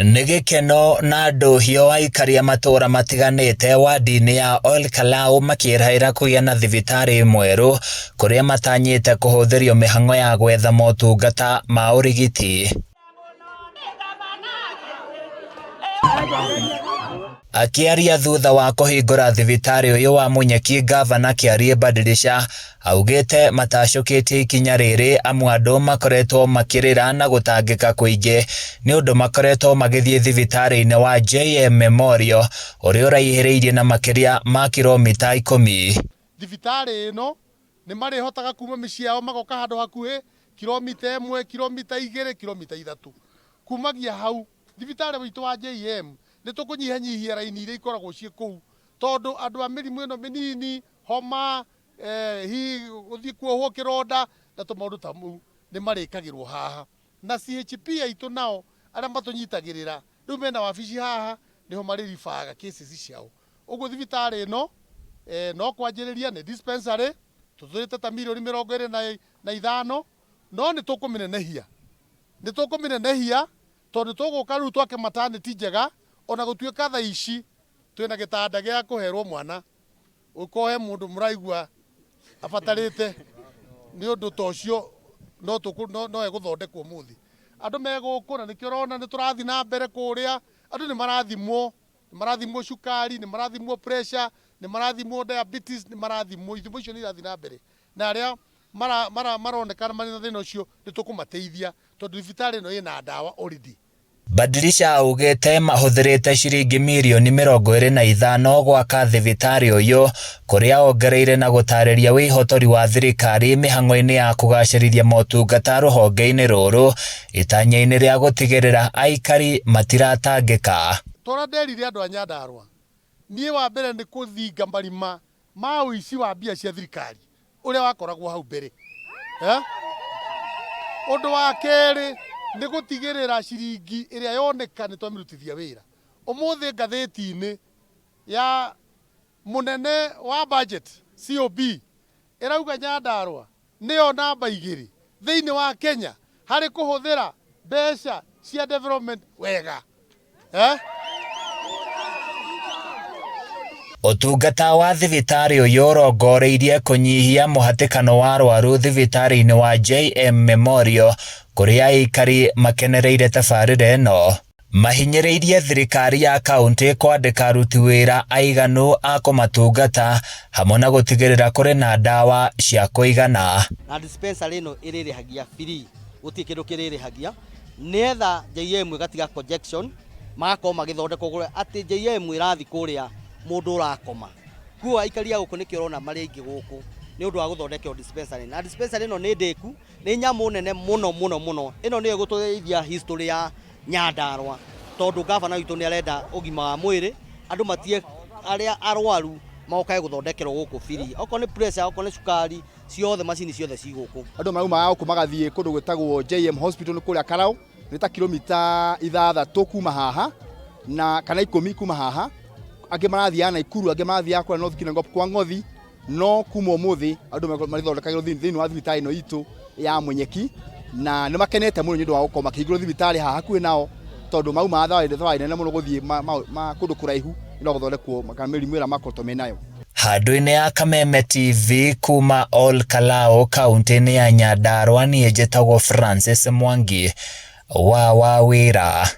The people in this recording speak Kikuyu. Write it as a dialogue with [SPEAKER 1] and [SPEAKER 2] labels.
[SPEAKER 1] Nĩ gĩkeno na ndũhiũ aikari a matũũra matiganĩte wadi-inĩ ya Olkalau makĩĩrahĩra kũgĩa na thibitarĩ mwerũ kũrĩa matanyĩte kũhũthĩrio mĩhang'o ya gwetha motungata ma ũrigiti. Akiaria thutha wa kũhingũra thibitarĩ ũyũ wa Munyeki, Gavana Kĩarĩ Badilisha augĩte matacũkĩtie ikinya rĩrĩ amwe andũ makoretwo makĩrĩra na gũtangĩka kũingĩ nĩ ũndũ makoretwo magĩthiĩ thibitarĩ-inĩ wa JM Memorial ũrĩa ũraihĩrĩirie na makĩria ma kilomita 10.
[SPEAKER 2] Thibitarĩ ĩno nĩ marĩhotaga kuma mĩciĩ yao magoka handũ hakuhĩ kilomita 1, kilomita 2, kilomita 3. Kumagia hau thibitarĩ witũ wa JM nĩ tũkũnyihanyihia raini iria ikoragwo ciĩ kũu tondũ andũ a mĩrimũ ĩno mĩnini, homa, gũthiĩ kuohwo kĩronda na tũmaũndũ ta mau nĩ marĩkagĩrwo haha. Na CHP aitũ nao arĩa matũnyitagĩrĩra rĩu mena wabici haha nĩho marĩribaga cases ciao. Ũguo thibitarĩ ĩno no kwanjĩrĩria nĩ dispensary tũthũrĩte ta mirioni 25 no nĩ tũkũmĩnenehia tondũ tũgũka rĩu twake maternity njega ona gũtuĩka tha ici twĩna gĩtanda gĩa kũherwo mwana ũkohe mũndũ mũraigua abatarĩte nĩ ũndũ ta ũcio no egũthondekwo mũthĩ. Andũ megũkũ na nĩkĩo ũrona nĩ tũrathiĩ na mbere kũrĩa andũ nĩ marathimwo cukari, nĩ marathimwo pressure, nĩ marathimwo diabetes, nĩ marathimwo ithimo icio nĩ irathiĩ na mbere na arĩa maronekana marĩ na thĩna ũcio nĩ tũkũmateithia tondũ thibitarĩ ĩno ĩna ndawa already.
[SPEAKER 1] Badilisha augĩte mahũthĩrĩte ciringi mirioni 25 gwaka thibitarĩ ũyũ kũrĩa ongereire na gũtarĩria wĩhotori wa thirikari mĩhang'o-inĩ ya kũgacĩrithia motungata rũhonge-inĩ rũrũ itanya-inĩ rĩa gũtigĩrĩra aikari matiratangĩka.
[SPEAKER 2] Tũra nderire andũ a Nyandarua niĩ wa mbere nĩ kũthinga marima ma ũici wa mbia cia thirikari ũrĩa wakoragwo hau mbere. Ũndũ wa kerĩ nĩ gũtigĩrĩra ciringi ĩrĩa yoneka nĩ twamĩrutithia wĩra. Ũmũthĩ ngathĩti-inĩ ya mũnene wa budget COB ĩrauga Nyandarua nĩyo namba 2 thĩinĩ wa Kenya harĩ kũhũthĩra mbeca cia development wega.
[SPEAKER 1] Ũtungata wa thibitarĩ ũyũ ũrongoreirie kũnyihia mũhatĩkano wa arwaru thibitarĩ-inĩ wa JM Memorial kũrĩa aikari makenereire tabarĩra ĩno. Mahinyĩrĩirie thirikari ya kaunti kwandĩka aruti wĩra aiganu a kũmatungata hamwe na gũtigĩrĩra kũrĩ na ndawa cia kũigana.
[SPEAKER 3] Na dispensary ĩno ĩrĩrĩhagia free, gũtirĩ kĩndũ kĩrĩrĩhagia nĩetha JM ĩgatiga congestion magakorwo magĩthondekwo kũrĩa atĩ JM ĩrathi kũrĩa mũndũ ũrakoma. Kuo aikari a gũkũ nĩkĩo ũrona marĩ aingĩ gũkũ nĩ ũndũ wa gũthondekerwo dispensary. Na dispensary ĩno nĩ ndĩku, nĩ nyamũ nene mũno. Ĩno nĩyo gũtũteithia history ya Nyandarua tondũ gavana witũ nĩ arenda ũgima wa mwĩrĩ andũ matie arĩa arwaru mokae gũthondekerwo gũkũ free. Okorwo nĩ pressure, okorwo nĩ cukari, ciothe macini ciothe ci gũkũ.
[SPEAKER 4] Andũ maumaga gũkũ magathiĩ kũndũ gwĩtagwo JM Hospital kũrĩa Karau, nĩ ta kilomita 6 kuma haha na kana 10 kuma haha. Angĩ marathiaga Naikuru, angĩ marathiaga kũrĩa North Kinangop kwa Ng'othi, no kuma ũmũthĩ andũ marĩthondekagĩrwo thĩinĩ wa thibitarĩ ĩno itũ ya Munyeki na nĩ makenete mũno nĩ ũndũ wa gũkorwo makĩhingũrwo thibitarĩ haha hakuhĩ nao tondũ maumaga thabarĩ nene mũno gũthiĩ kũndũ kũraihu no gũthondekwo kana mĩrimũ ĩrĩa makoretwo menayo.
[SPEAKER 1] Handũ-inĩ ya Kameme TV kuma Olkalau kaunti-inĩ ya Nyandarua niĩ njĩtagwo Francis Mwangi wa Wawĩra.